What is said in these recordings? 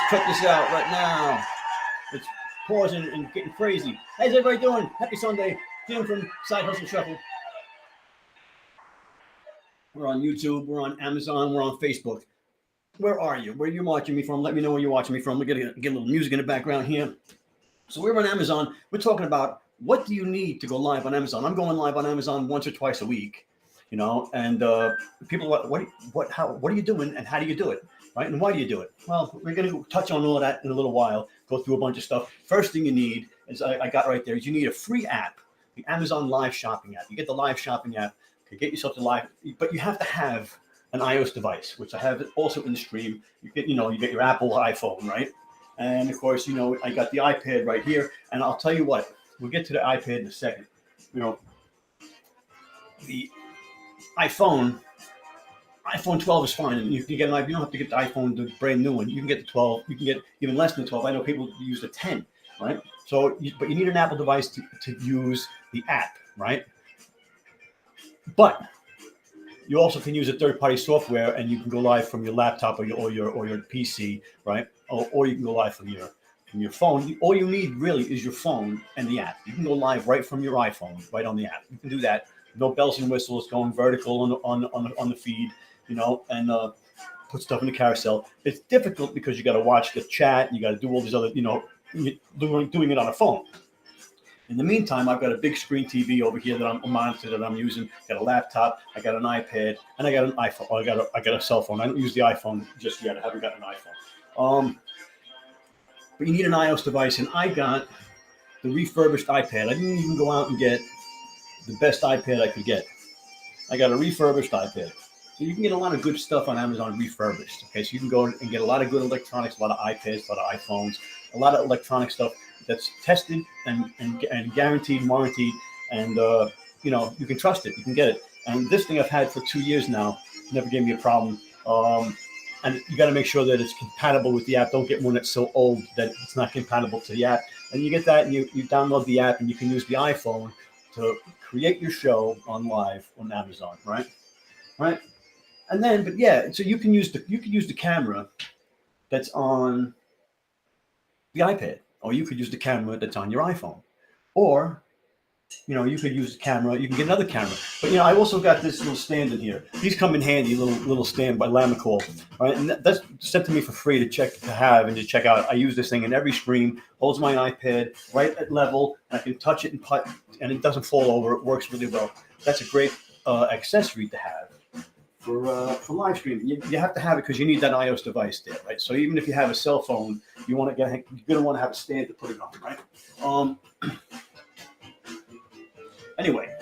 cut this out right now. It's pausing and getting crazy. How's everybody doing? Happy Sunday. Jim from Side Hustle Shuffle. We're on YouTube. We're on Amazon. We're on Facebook. Where are you? Where are you watching me from? Let me know where you're watching me from. We're going to get a little music in the background here. So we're on Amazon. We're talking about what do you need to go live on Amazon. I'm going live on Amazon once or twice a week, you know, and people are like, what are you doing and how do you do it? Right? And why do you do it? Well, we're going to touch on all of that in a little while, go through a bunch of stuff. First thing you need is I got right there is you need a free app, the Amazon Live Shopping app. You get the Live Shopping app to get yourself to live, but you have to have an iOS device, which I have also in the stream. You get your Apple iPhone, right? And of course, I got the iPad right here. And I'll tell you what, we'll get to the iPad in a second. The iPhone 12 is fine. And you can get you don't have to get the iPhone, the brand new one. You can get the 12. You can get even less than 12. I know people use the 10, right? So, but you need an Apple device to use the app, right? But you also can use a third-party software, and you can go live from your laptop or your PC, right? Or you can go live from your phone. All you need really is your phone and the app. You can go live right from your iPhone, right on the app. You can do that. No bells and whistles, going vertical on the feed, and put stuff in the carousel. It's difficult because you got to watch the chat. You got to do all these other, doing it on a phone. In the meantime, I've got a big screen TV over here that I'm a monitor that I'm using. Got a laptop, I got an iPad, and I got an iPhone. I got a cell phone. I don't use the iPhone just yet. I haven't got an iPhone. But you need an iOS device, and I got the refurbished iPad. I didn't even go out and get the best iPad I could get. I got a refurbished iPad. So you can get a lot of good stuff on Amazon refurbished. Okay, so you can go and get a lot of good electronics, a lot of iPads, a lot of iPhones, a lot of electronic stuff that's tested and guaranteed, warranted, and you can trust it. You can get it. And this thing I've had for 2 years now, never gave me a problem. And you got to make sure that it's compatible with the app. Don't get one that's so old that it's not compatible to the app. And you get that, and you download the app, and you can use the iPhone to create your show on live on Amazon, right? Right. And then, but yeah, so you can use the camera that's on the iPad. Or you could use the camera that's on your iPhone. Or, you could use the camera. You can get another camera. But, I also got this little stand in here. These come in handy, little stand by Lamicall. Right? And that's sent to me for free to have and to check out. I use this thing in every stream. Holds my iPad right at level. And I can touch it and putt, and it doesn't fall over. It works really well. That's a great accessory to have for live streaming. You have to have it because you need that iOS device there, right? So even if you have a cell phone, you're going to want to have a stand to put it on, right? Anyway,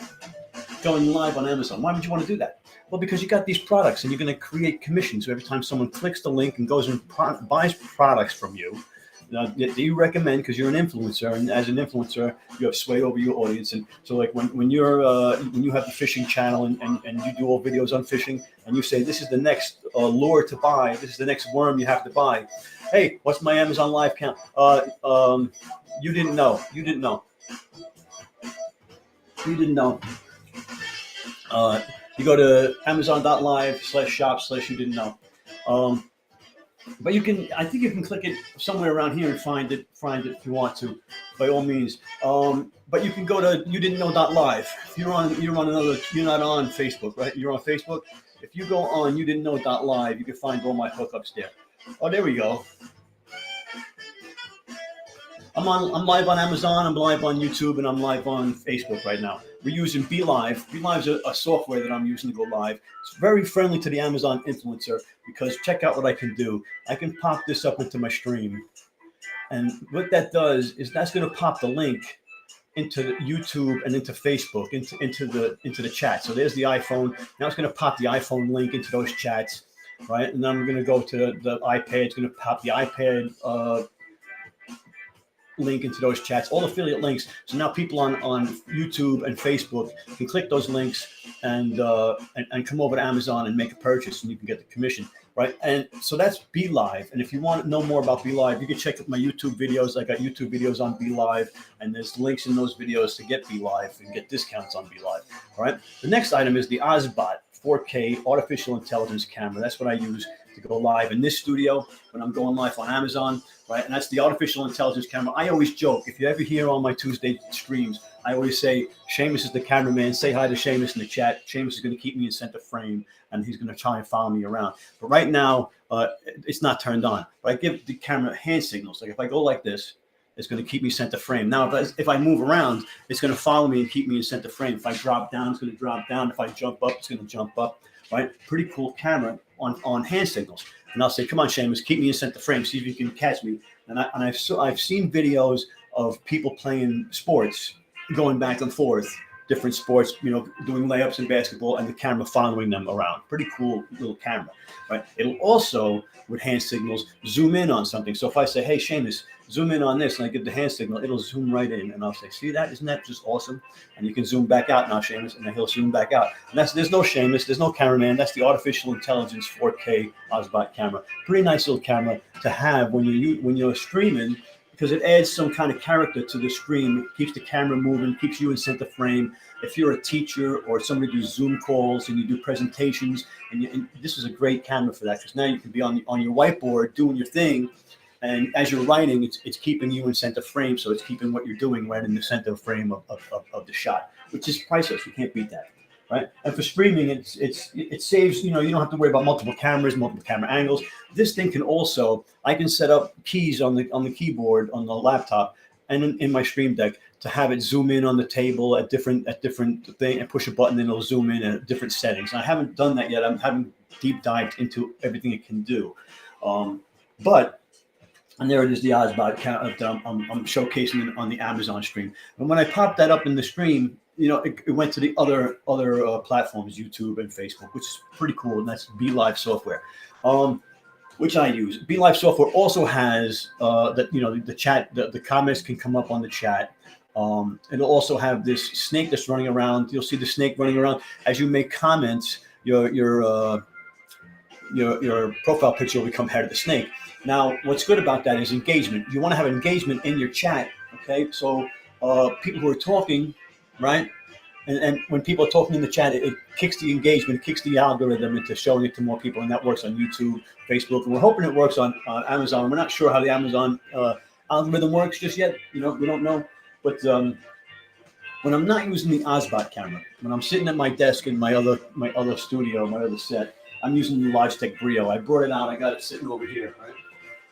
going live on Amazon. Why would you want to do that? Well, because you got these products and you're going to create commissions. So every time someone clicks the link and goes and buys products from you, that you recommend because you're an influencer, and as an influencer, you have sway over your audience. And so, like when you have the fishing channel and you do all videos on fishing, and you say this is the next lure to buy, this is the next worm you have to buy. Hey, what's my Amazon Live count? You didn't know. You didn't know. You go to Amazon.live/shop/you didn't know. But I think you can click it somewhere around here and find it if you want to, by all means. But you can go to youdidn'tknow.live. If you're not on Facebook, right? You're on Facebook. If you go on youdidn'tknow.live, you can find all my hookups there. Oh, there we go. I'm live on Amazon, I'm live on YouTube, and I'm live on Facebook right now. We're using BeLive. BeLive's a software that I'm using to go live. It's very friendly to the Amazon influencer because check out what I can do. I can pop this up into my stream. And what that does is that's going to pop the link into YouTube and into Facebook, into the chat. So there's the iPhone. Now it's going to pop the iPhone link into those chats, right? And then I'm going to go to the iPad. It's going to pop the iPad link into those chats, all affiliate links. So now people on YouTube and Facebook can click those links and come over to Amazon and make a purchase, and you can get the commission, right? And so that's BeLive. And if you want to know more about BeLive, you can check out my YouTube videos. I got YouTube videos on BeLive, and there's links in those videos to get BeLive and get discounts on BeLive. All right. The next item is the Ozbot 4K artificial intelligence camera. That's what I use to go live in this studio when I'm going live on Amazon, right? And that's the artificial intelligence camera. I always joke, if you ever hear on my Tuesday streams, I always say, Seamus is the cameraman. Say hi to Seamus in the chat. Seamus is going to keep me in center frame, and he's going to try and follow me around. But right now, it's not turned on. But I give the camera hand signals. Like if I go like this, it's going to keep me center frame. Now, if I move around, it's going to follow me and keep me in center frame. If I drop down, it's going to drop down. If I jump up, it's going to jump up. Right? Pretty cool camera on hand signals. And I'll say, come on, Seamus, keep me in center frame. See if you can catch me. And I've seen videos of people playing sports, going back and forth, different sports, doing layups in basketball, and the camera following them around. Pretty cool little camera, right? It'll also, with hand signals, zoom in on something. So if I say, hey, Seamus, zoom in on this, and I give the hand signal, it'll zoom right in. And I'll say, see that? Isn't that just awesome? And you can zoom back out now, Seamus, and then he'll zoom back out. And there's no Seamus, there's no cameraman. That's the artificial intelligence 4K Osbot camera. Pretty nice little camera to have when you're streaming, because it adds some kind of character to the stream. It keeps the camera moving, keeps you in center frame. If you're a teacher or somebody does Zoom calls and you do presentations, and this is a great camera for that, because now you can be on your whiteboard doing your thing, and as you're writing, it's keeping you in center frame, so it's keeping what you're doing right in the center frame of the shot, which is priceless. You can't beat that. Right, and for streaming, it saves. You don't have to worry about multiple cameras, multiple camera angles. This thing can also, I can set up keys on the keyboard on the laptop and in my Stream Deck to have it zoom in on the table at different thing, and push a button and it'll zoom in at different settings. I haven't done that yet. I haven't deep dived into everything it can do, but. And there it is, the Osbot I'm showcasing it on the Amazon stream. And when I popped that up in the stream, it went to the other platforms, YouTube and Facebook, which is pretty cool. And that's BeLive software, which I use. BeLive software also has the chat. The comments can come up on the chat. It'll also have this snake that's running around. You'll see the snake running around as you make comments. Your profile picture will become head of the snake. Now, what's good about that is engagement. You want to have engagement in your chat, okay? So people who are talking, right? And when people are talking in the chat, it kicks the engagement, kicks the algorithm into showing it to more people, and that works on YouTube, Facebook, and we're hoping it works on Amazon. We're not sure how the Amazon algorithm works just yet. We don't know. But when I'm not using the Osbot camera, when I'm sitting at my desk in my other studio, my other set, I'm using the Logitech Brio. I brought it out. I got it sitting over here, right?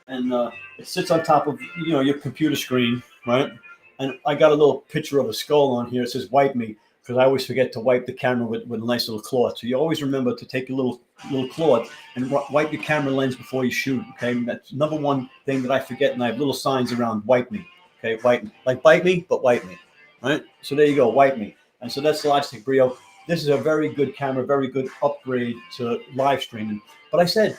And it sits on top of your computer screen, right? And I got a little picture of a skull on here. It says "Wipe me," because I always forget to wipe the camera with a nice little cloth. So you always remember to take a little cloth and wipe your camera lens before you shoot. Okay, that's number one thing that I forget, and I have little signs around "Wipe me." Okay, wipe me, like bite me, but wipe me. Right? So there you go, wipe me. And so that's the Logitech Brio. This is a very good camera, very good upgrade to live streaming. But I said,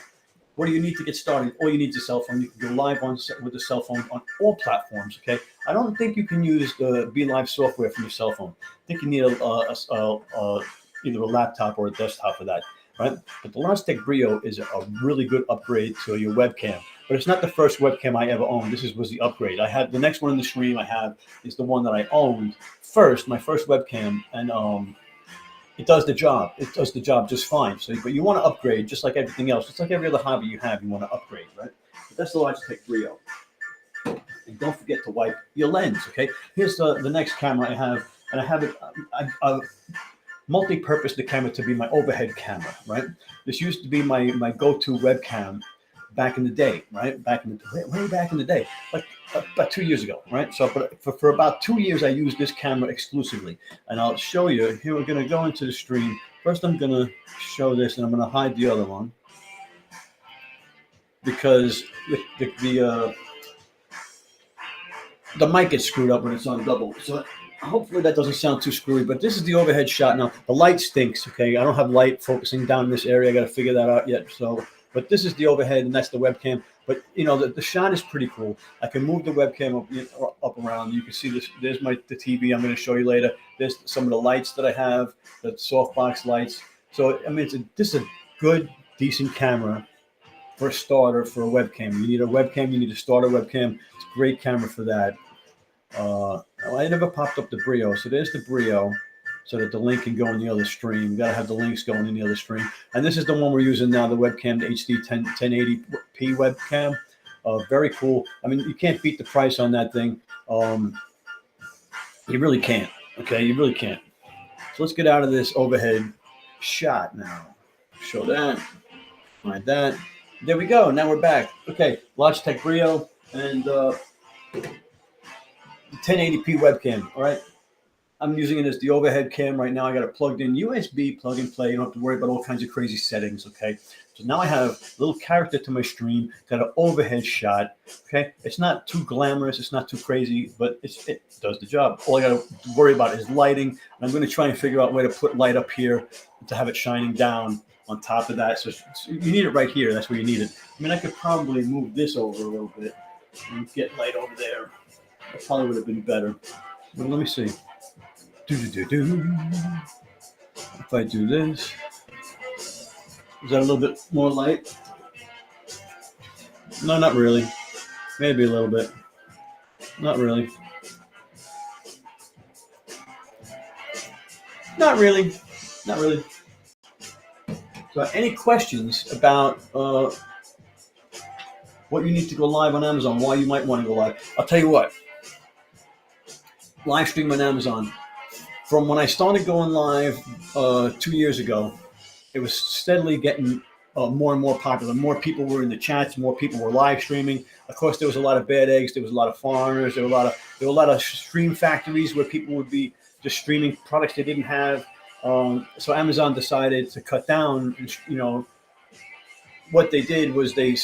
what do you need to get started? All you need is a cell phone. You can go live with a cell phone on all platforms, okay? I don't think you can use the BeLive software from your cell phone. I think you need either a laptop or a desktop for that, right? But the Logitech Brio is a really good upgrade to your webcam. But it's not the first webcam I ever owned. This was the upgrade. I had the next one in the stream I have is the one that I owned first, my first webcam, and it does the job. It does the job just fine. So, but you want to upgrade, just like everything else. It's like every other hobby you have. You want to upgrade, right? But that's the Logitech Brio. And don't forget to wipe your lens. Okay. Here's the next camera I have, and I have it. I multi-purpose the camera to be my overhead camera. Right. This used to be my go-to webcam back in the day. Right. Way back in the day, like about 2 years ago. Right. So, but for about 2 years, I used this camera exclusively, and I'll show you. Here we're going to go into the stream. First, I'm going to show this, and I'm going to hide the other one because the mic gets screwed up when it's on double. So hopefully that doesn't sound too screwy, but this is the overhead shot. Now, the light stinks, okay? I don't have light focusing down in this area. I got to figure that out yet. So, but this is the overhead, and that's the webcam. But, the shot is pretty cool. I can move the webcam up around. You can see this. There's the TV I'm going to show you later. There's some of the lights that I have, the softbox lights. So, I mean, this is a good, decent camera for a starter for a webcam. You need a webcam. You need a starter webcam. It's a great camera for that. I never popped up the Brio. So there's the Brio. so that the link can go in the other stream. You got to have the links going in the other stream. And this is the one we're using now, the webcam, the HD 1080p webcam. Very cool. I mean, you can't beat the price on that thing. You really can't. Okay, you really can't. So let's get out of this overhead shot now. Show that. Like that. There we go. Now we're back. Okay, Logitech Brio and 1080p webcam. All right. I'm using it as the overhead cam right now. I got it plugged in USB, plug and play. You don't have to worry about all kinds of crazy settings, okay? So now I have a little character to my stream, got an overhead shot, okay? It's not too glamorous, it's not too crazy, but it does the job. All I got to worry about is lighting. And I'm going to try and figure out a way to put light up here to have it shining down on top of that. So you need it right here. That's where you need it. I mean, I could probably move this over a little bit and get light over there. That probably would have been better. But let me see. If I do this, is that a little bit more light? No, not really. Maybe a little bit. Not really. Not really. Not really. So any questions about what you need to go live on Amazon, why you might want to go live? I'll tell you what. Live stream on Amazon. From when I started going live 2 years ago, it was steadily getting more and more popular. More people were in the chats. More people were live streaming. Of course, there was a lot of bad eggs. There was a lot of foreigners. There were a lot of stream factories where people would be just streaming products they didn't have. So Amazon decided to cut down. You know, what they did was they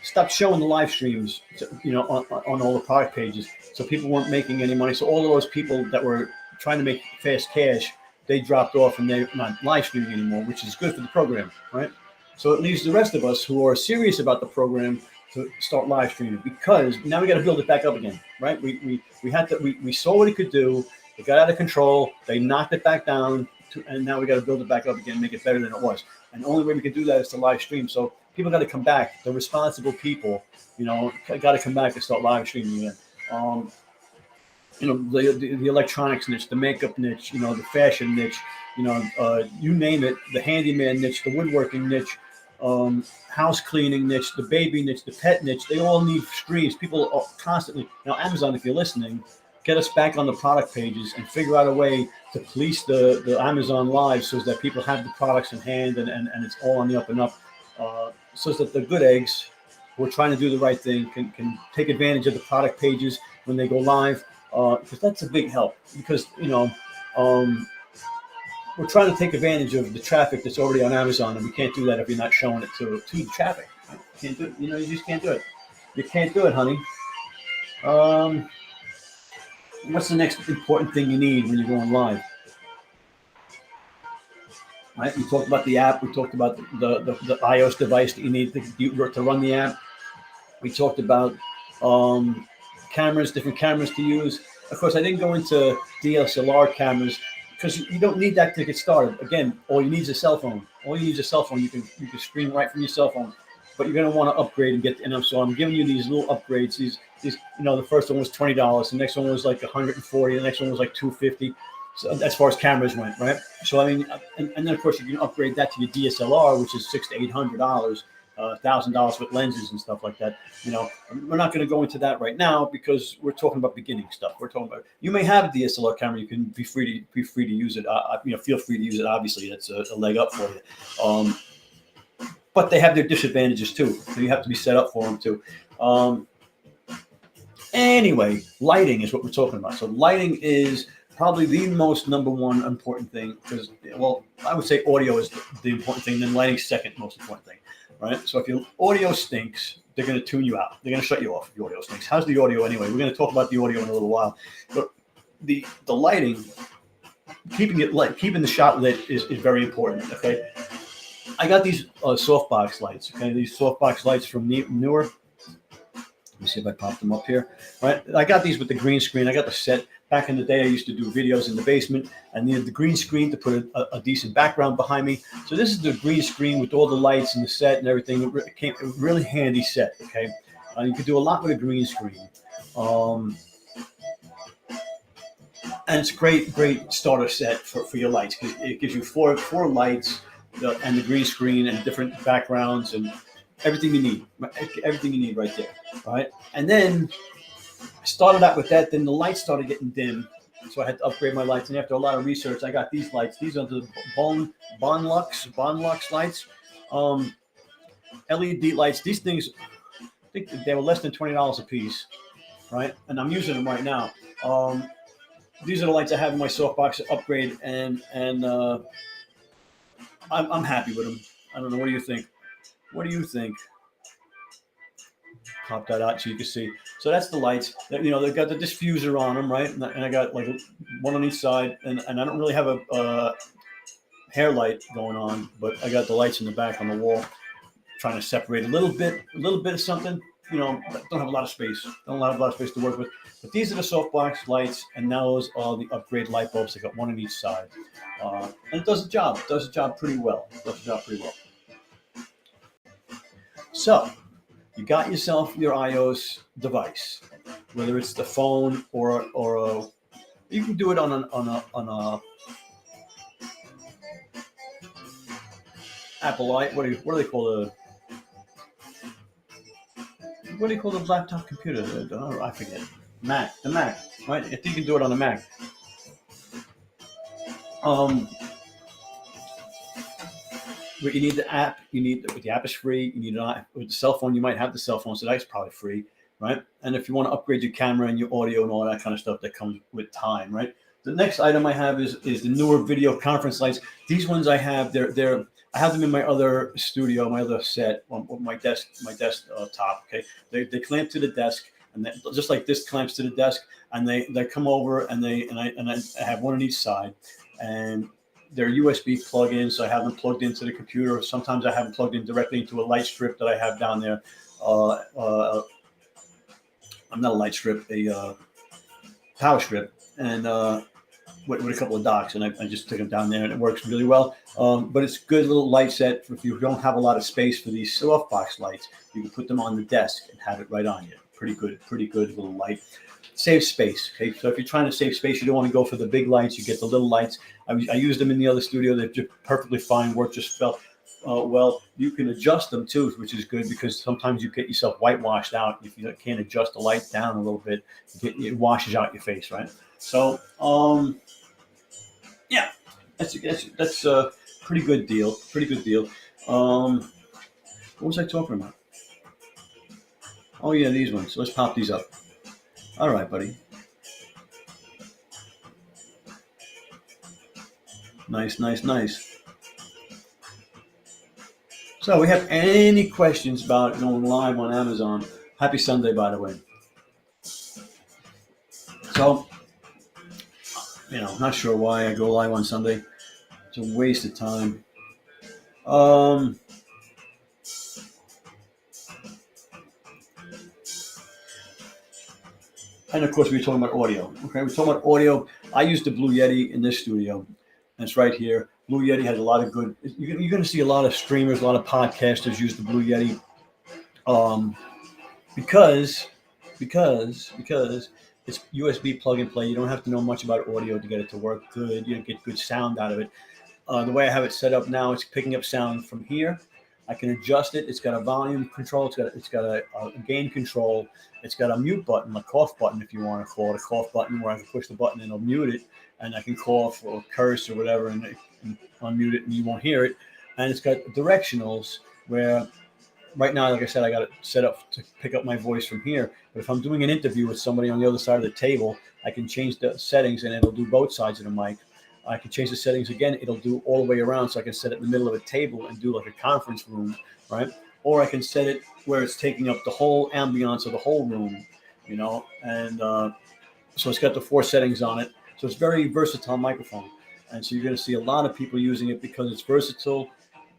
stopped showing the live streams, on all the product pages. So people weren't making any money. So all of those people that were trying to make fast cash, they dropped off and they're not live streaming anymore, which is good for the program, right? So it leaves the rest of us who are serious about the program to start live streaming, because now we got to build it back up again, right? We saw what it could do. It got out of control. They knocked it back down, and now we got to build it back up again, make it better than it was. And the only way we can do that is to live stream. So people got to come back. The responsible people, got to come back and start live streaming again. The electronics niche, the makeup niche, the fashion niche, you name it, the handyman niche, the woodworking niche, house cleaning niche, the baby niche, the pet niche. They all need streams. People are constantly, Amazon, if you're listening, get us back on the product pages and figure out a way to police the Amazon Live so that people have the products in hand and it's all on the up and up, so that the good eggs who are trying to do the right thing can take advantage of the product pages when they go live, because that's a big help. Because we're trying to take advantage of the traffic that's already on Amazon, and we can't do that if you're not showing it to the traffic. You can't do it. You just can't do it. You can't do it, honey. What's the next important thing you need when you're going live? Right? We talked about the app. We talked about the iOS device that you need to run the app. We talked about cameras, different cameras to use. Of course, I didn't go into DSLR cameras because you don't need that to get started. Again, all you need is a cell phone. All you need is a cell phone. You can stream right from your cell phone. But you're going to want to upgrade and get. So I'm giving you these little upgrades. These. The first one was $20. The next one was like $140. The next one was like $250. So as far as cameras went, right? So I mean, and then of course you can upgrade that to your DSLR, which is $600 to $800, $1,000 with lenses and stuff like that. We're not going to go into that right now because we're talking about beginning stuff. We're talking about, you may have a DSLR camera, you can be free to use it. Feel free to use it. Obviously, that's a leg up for you. But they have their disadvantages too, so you have to be set up for them too. Anyway, lighting is what we're talking about. So lighting is probably the most number one important thing, because, I would say audio is the important thing, then lighting's second most important thing, right? So if your audio stinks, they're going to tune you out. They're going to shut you off if your audio stinks. How's the audio anyway? We're going to talk about the audio in a little while. But the lighting, keeping the shot lit is very important, okay? I got these softbox lights, okay? These softbox lights from Newer. Let me see if I pop them up here. Right, I got these with the green screen. I got the set. Back in the day, I used to do videos in the basement and needed the green screen to put a decent background behind me. So this is the green screen with all the lights and the set and everything. It came a really handy set, okay? You could do a lot with a green screen. And it's a great starter set for your lights. It gives you four lights and the green screen and different backgrounds and everything you need. Everything you need right there. All right. And then I started out with that. Then the lights started getting dim. So I had to upgrade my lights. And after a lot of research, I got these lights. These are the Bonlux lights. LED lights. These things, I think they were less than $20 a piece. Right. And I'm using them right now. These are the lights I have in my softbox upgrade, and I'm happy with them. I don't know. What do you think? What do you think? Pop that out so you can see. So that's the lights. They've got the diffuser on them, right? And I got like one on each side, and I don't really have a hair light going on, but I got the lights in the back on the wall, trying to separate a little bit of something. Don't have a lot of space. Don't have a lot of space to work with. But these are the softbox lights, and now those are the upgrade light bulbs. They got one on each side, and it does the job. It does the job pretty well. So you got yourself your iOS device, whether it's the phone or you can do it on a Apple light. What do they call what do you call the laptop computer? I forget. The Mac, right? I think you can do it on the Mac. But you need the app. The app is free. You need with the cell phone. You might have the cell phone, so that's probably free, right? And if you want to upgrade your camera and your audio and all that kind of stuff, that comes with time, right? The next item I have is the newer video conference lights. These ones I have. I have them in my other studio, my other set, on my desktop. Okay, they clamp to the desk, and just like this clamps to the desk, and they come over and I have one on each side, and they're USB plug-in, so I have them plugged into the computer. Sometimes I have them plugged in directly into a light strip that I have down there. I'm not a light strip, a power strip, and with a couple of docks, and I just stick them down there, and it works really well. But it's a good little light set if you don't have a lot of space for these softbox lights. You can put them on the desk and have it right on you. Pretty good little light. Save space. Okay, so if you're trying to save space, you don't want to go for the big lights. You get the little lights. I used them in the other studio. They're just perfectly fine. Work just felt well. You can adjust them too, which is good because sometimes you get yourself whitewashed out if you can't adjust the light down a little bit. It washes out your face, right? So yeah, that's a pretty good deal. What was I talking about? Oh yeah, these ones. Let's pop these up. All right, buddy. Nice. So we have any questions about going live on Amazon? Happy Sunday, by the way. So, not sure why I go live on Sunday. It's a waste of time. And of course, we were talking about audio. Okay, we're talking about audio. I use the Blue Yeti in this studio, and it's right here. Blue Yeti has a lot of good. You're going to see a lot of streamers, a lot of podcasters use the Blue Yeti, because it's USB plug and play. You don't have to know much about audio to get it to work good. You get good sound out of it. The way I have it set up now, it's picking up sound from here. I can adjust it. It's got a volume control. It's got a gain control. It's got a mute button, a cough button, if you want to call it a cough button, where I can push the button and it'll mute it, and I can cough or curse or whatever, and unmute it, and you won't hear it. And it's got directionals where, right now, like I said, I got it set up to pick up my voice from here. But if I'm doing an interview with somebody on the other side of the table, I can change the settings, and it'll do both sides of the mic. I can change the settings again. It'll do all the way around, so I can set it in the middle of a table and do like a conference room, right? Or I can set it where it's taking up the whole ambiance of the whole room, and so it's got the 4 settings on it. So it's very versatile microphone. And so you're going to see a lot of people using it because it's versatile,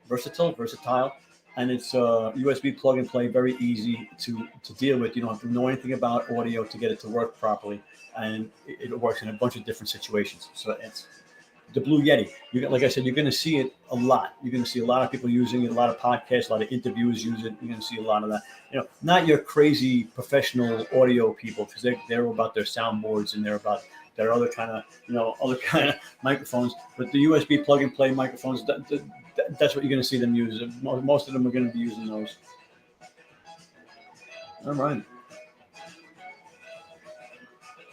and it's USB plug and play, very easy to deal with. You don't have to know anything about audio to get it to work properly, and it works in a bunch of different situations. So it's the Blue Yeti. Like I said, you're going to see it a lot. You're going to see a lot of people using it, a lot of podcasts, a lot of interviewers use it. You're going to see a lot of that. Not your crazy professional audio people, because they're about their soundboards and they're about there are other kind of, other kind of microphones, but the USB plug and play microphones, that's what you're going to see them use. Most of them are going to be using those. All right.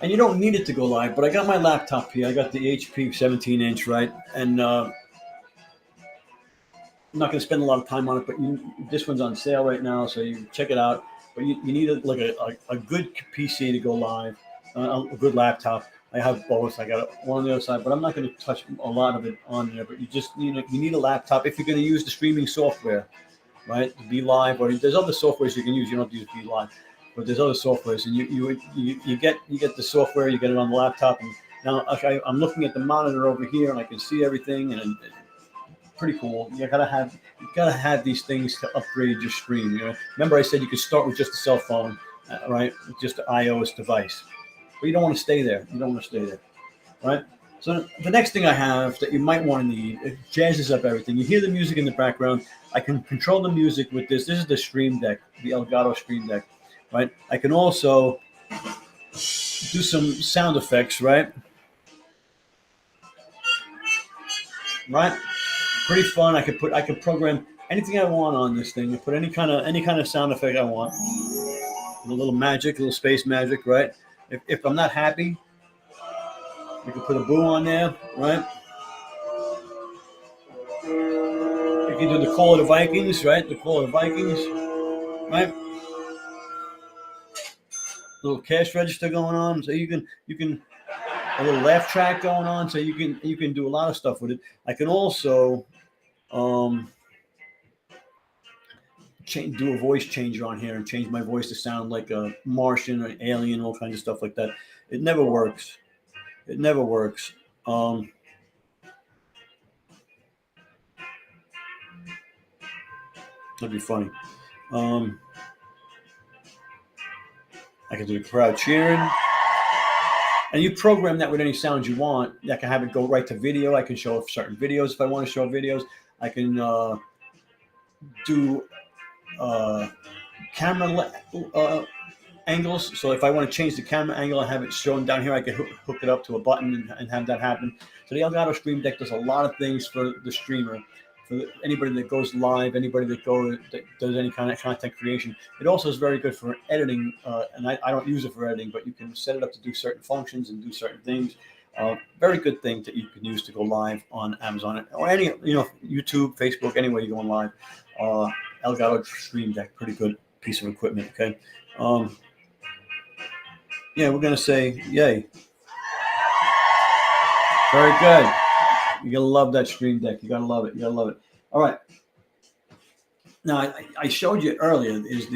And you don't need it to go live, but I got my laptop here. I got the HP 17-inch, right? And I'm not going to spend a lot of time on it, but this one's on sale right now, so you check it out. But you need a good PC to go live, a good laptop. I have both. I got one on the other side, but I'm not going to touch a lot of it on there. But you just need a laptop if you're going to use the streaming software, right? To be live, or there's other softwares you can use. You don't have to use Be Live, but there's other softwares, and you get the software. You get it on the laptop, and now I'm looking at the monitor over here, and I can see everything, and pretty cool. You gotta have these things to upgrade your stream. Remember I said you could start with just a cell phone, right? With just an iOS device, but you don't want to stay there. Right? So the next thing I have that you might want to need, it jazzes up everything. You hear the music in the background. I can control the music with this. This is the Stream Deck, the Elgato Stream Deck, right? I can also do some sound effects, right? Right? Pretty fun. I could program anything I want on this thing. I put any kind of sound effect I want. A little magic, a little space magic, right? If I'm not happy, you can put a boo on there, right? You can do the Call of the Vikings, right? The Call of the Vikings, right? Little cash register going on, so you can a little laugh track going on, so you can do a lot of stuff with it. I can also do a voice changer on here and change my voice to sound like a Martian or an alien, all kinds of stuff like that. It never works. That'd be funny. I can do the crowd cheering. And you program that with any sounds you want. I can have it go right to video. I can show certain videos if I want to show videos. I can do camera angles. So if I want to change the camera angle and have it shown down here, I can hook it up to a button and have that happen. So the Elgato Stream Deck does a lot of things for the streamer. For anybody that goes live, anybody that does any kind of content creation. It also is very good for editing, and I don't use it for editing, but you can set it up to do certain functions and do certain things. Very good thing that you can use to go live on Amazon or any, YouTube, Facebook, anywhere you're going live. Elgato Stream Deck, pretty good piece of equipment. Okay, yeah, we're gonna say yay. Very good. You're gonna love that Stream Deck. You gotta love it. All right. Now I showed you earlier is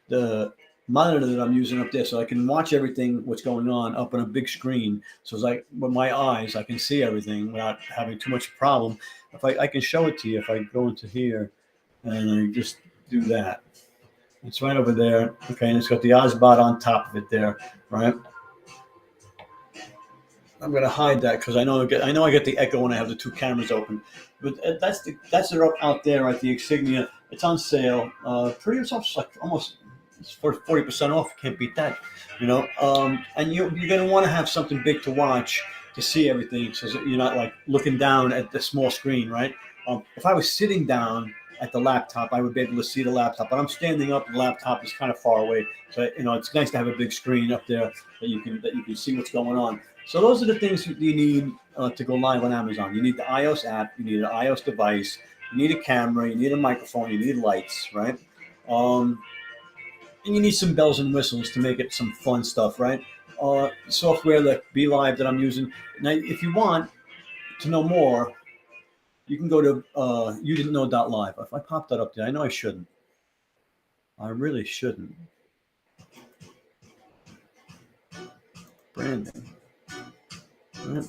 the monitor that I'm using up there, so I can watch everything what's going on up on a big screen. So it's like with my eyes, I can see everything without having too much problem. If I can show it to you, if I go into here and I just do that, it's right over there. Okay, and it's got the Osbot on top of it there, right? I'm going to hide that because I know I get the echo when I have the two cameras open. But that's it out there at the Insignia. It's on sale. Pretty much like almost 40% off. Can't beat that, And you're going to want to have something big to watch to see everything, so that you're not like looking down at the small screen, right? If I was sitting down at the laptop, I would be able to see the laptop. But I'm standing up, the laptop is kind of far away. So it's nice to have a big screen up there that you can see what's going on. So those are the things you need to go live on Amazon. You need the iOS app, you need an iOS device, you need a camera, you need a microphone, you need lights, right? And you need some bells and whistles to make it some fun stuff, right? Software like Be Live that I'm using. Now, if you want to know more, you can go to youdidn'tknow.live. If I pop that up there, I know I shouldn't. I really shouldn't. Branding. Right.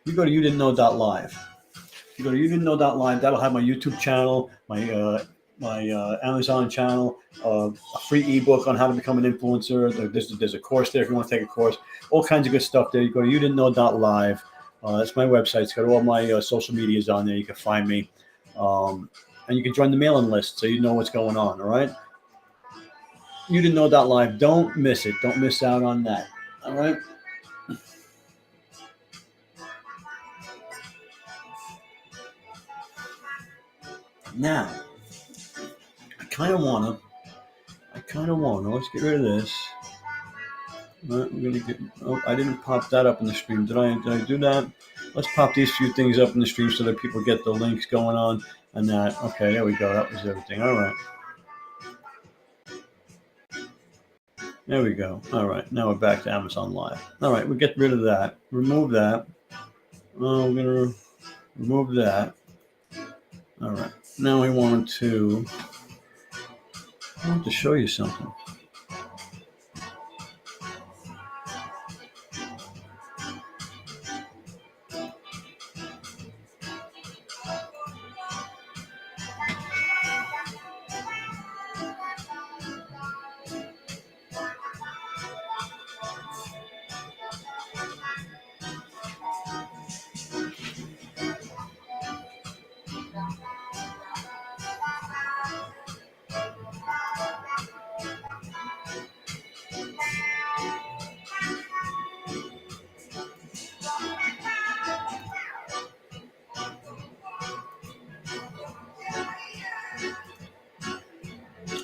You go to youdidn'tknow.live. You go to youdidn'tknow.live. That'll have my YouTube channel, my Amazon channel, a free ebook on how to become an influencer. There's a course there if you want to take a course. All kinds of good stuff there. You go to youdidn'tknow.live. That's my website. It's got all my social medias on there. You can find me. And you can join the mailing list so you know what's going on. All right. youdidn'tknow.live. Don't miss it. Don't miss out on that. All right. Now, I kind of wanna, let's get rid of this. Right, we're gonna get, oh, I didn't pop that up in the stream. Did I do that? Let's pop these few things up in the stream so that people get the links going on and that. Okay, there we go. That was everything. All right. There we go. All right. Now we're back to Amazon Live. All right. We get rid of that. Remove that. Oh, we're going to remove that. All right. Now we want to show you something.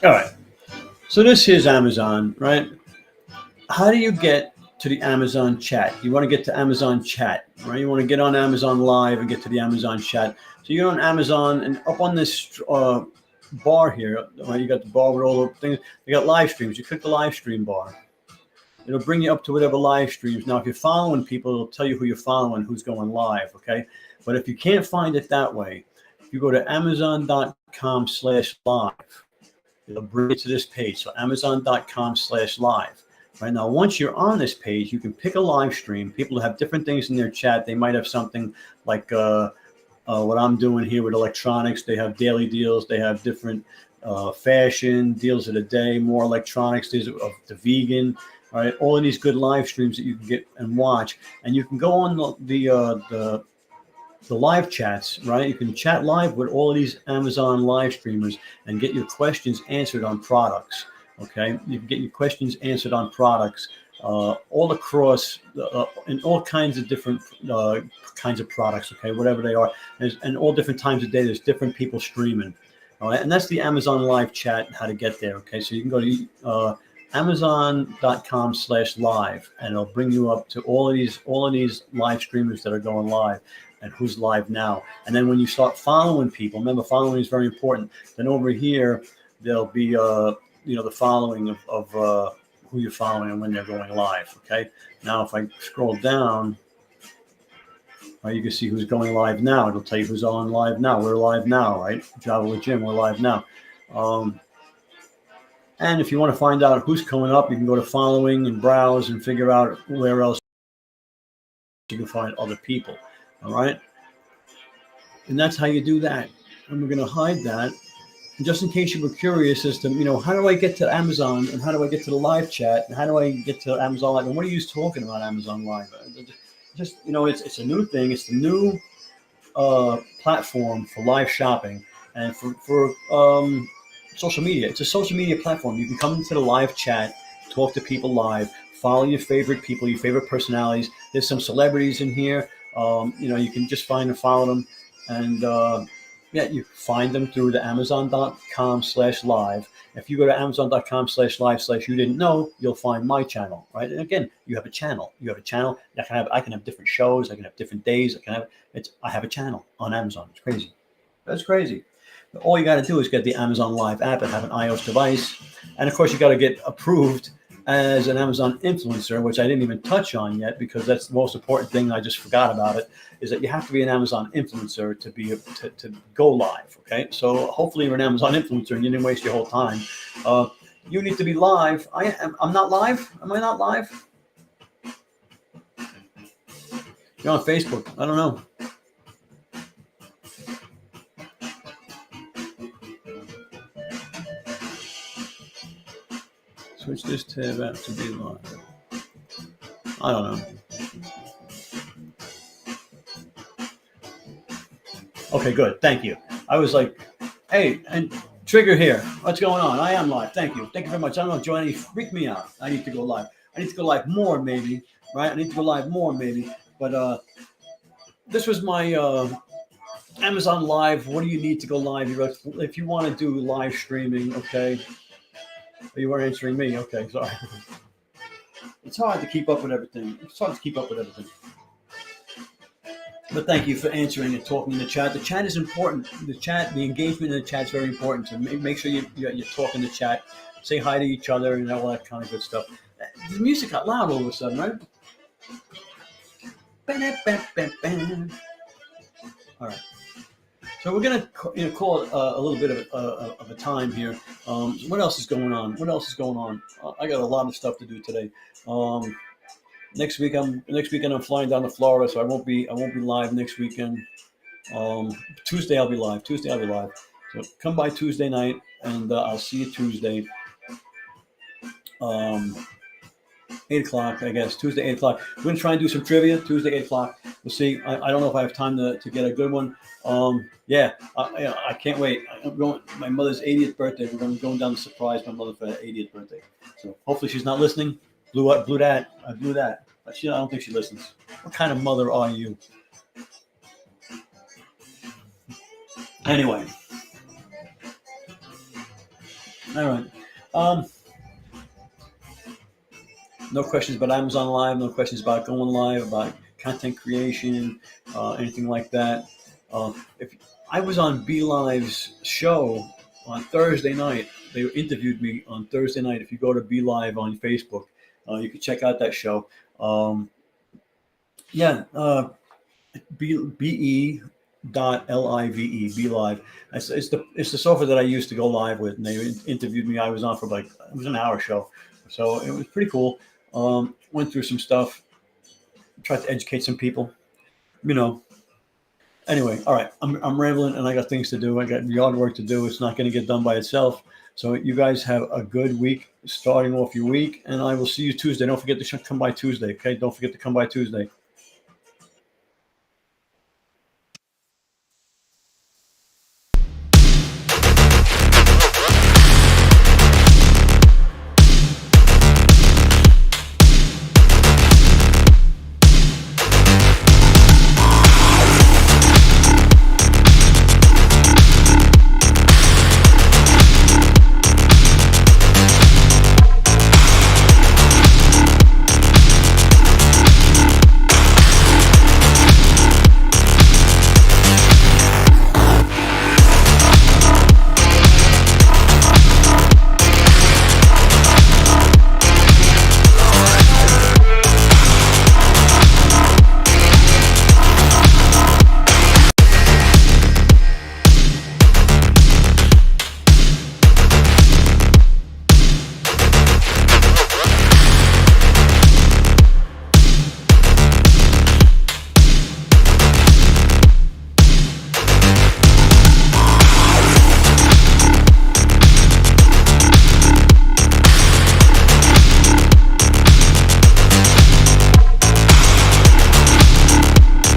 All right. So this is Amazon, right? How do you get to the Amazon chat? You want to get to Amazon chat, right? You want to get on Amazon Live and get to the Amazon chat. So you're on Amazon, and up on this bar here, right? You got the bar with all the things. You got live streams. You click the live stream bar. It'll bring you up to whatever live streams. Now, if you're following people, it'll tell you who you're following, who's going live, okay? But if you can't find it that way, if you go to amazon.com/live, it'll bring you to this page. So amazon.com/live. Right now, once you're on this page, you can pick a live stream. People have different things in their chat. They might have something like what I'm doing here with electronics. They have daily deals. They have different fashion deals of the day, more electronics, deals of the vegan. All right, all of these good live streams that you can get and watch, and you can go on the live chats, right? You can chat live with all of these Amazon live streamers and get your questions answered on products. Okay, you can get your questions answered on products all across in all kinds of different kinds of products. Okay, whatever they are, and all different times of day. There's different people streaming. All right, and that's the Amazon live chat. How to get there? Okay, so you can go to amazon.com/live, and it'll bring you up to all of these live streamers that are going live and who's live now. And then when you start following people, remember following is very important. Then over here there'll be the following of who you're following and when they're going live. Okay. Now if I scroll down, right, you can see who's going live now. It'll tell you who's on live now. We're live now, right? Java with Jim, we're live now. And if you want to find out who's coming up, you can go to following and browse and figure out where else you can find other people. All right. And that's how you do that. And we're going to hide that. And just in case you were curious as to, how do I get to Amazon and how do I get to the live chat and how do I get to Amazon Live? And what are you talking about Amazon Live? Just, it's a new thing. It's the new platform for live shopping and for social media. It's a social media platform. You can come into the live chat, talk to people live, follow your favorite people, your favorite personalities. There's some celebrities in here. You can just find and follow them. And you find them through the amazon.com/live. If you go to amazon.com/live/you didn't know, you'll find my channel, right? And again, you have a channel. I can have different shows. I can have different days. I have a channel on Amazon. It's crazy. That's crazy. But all you got to do is get the Amazon Live app and have an iOS device. And of course, you got to get approved as an Amazon influencer, which I didn't even touch on yet because that's the most important thing. I just forgot about it, is that you have to be an Amazon influencer to be to go live. Okay, so hopefully you're an Amazon influencer and you didn't waste your whole time. You need to be live. I'm not live. Am I not live? You're on Facebook. I don't know. Switch this tab out to be live. I don't know. Okay, good. Thank you. I was like, hey, and Trigger here. What's going on? I am live. Thank you. Thank you very much. I don't know, Joanne, you freaked me out. I need to go live. I need to go live more, maybe. Right? I need to go live more, maybe. But this was my Amazon Live. What do you need to go live? If you want to do live streaming, okay. You weren't answering me. Okay, sorry. It's hard to keep up with everything. But thank you for answering and talking in the chat. The chat is important. The engagement in the chat is very important. So make sure you talk in the chat. Say hi to each other and all that kind of good stuff. The music got loud all of a sudden, right? All right. So we're gonna call it a little bit of a time here. What else is going on? I got a lot of stuff to do today. Next weekend I'm flying down to Florida, so I won't be live next weekend. Tuesday I'll be live. So come by Tuesday night, and I'll see you Tuesday. 8 o'clock, I guess. Tuesday, 8 o'clock. We're going to try and do some trivia. Tuesday, 8 o'clock. We'll see. I don't know if I have time to get a good one. I can't wait. I'm going. My mother's 80th birthday. We're going down to surprise my mother for her 80th birthday. So hopefully she's not listening. I blew that. I don't think she listens. What kind of mother are you? Anyway. All right. No questions about Amazon Live. No questions about going live, about content creation, anything like that. If I was on Be Live's show on Thursday night, they interviewed me on Thursday night. If you go to Be Live on Facebook, you can check out that show. BE.live, Be Live. It's the software that I used to go live with, and they interviewed me. I was on for it was an hour show, so it was pretty cool. Went through some stuff, tried to educate some people, Anyway, all right, I'm rambling, and I got things to do. I got yard work to do. It's not going to get done by itself. So you guys have a good week, starting off your week, and I will see you Tuesday. Don't forget to come by Tuesday, okay? Don't forget to come by Tuesday.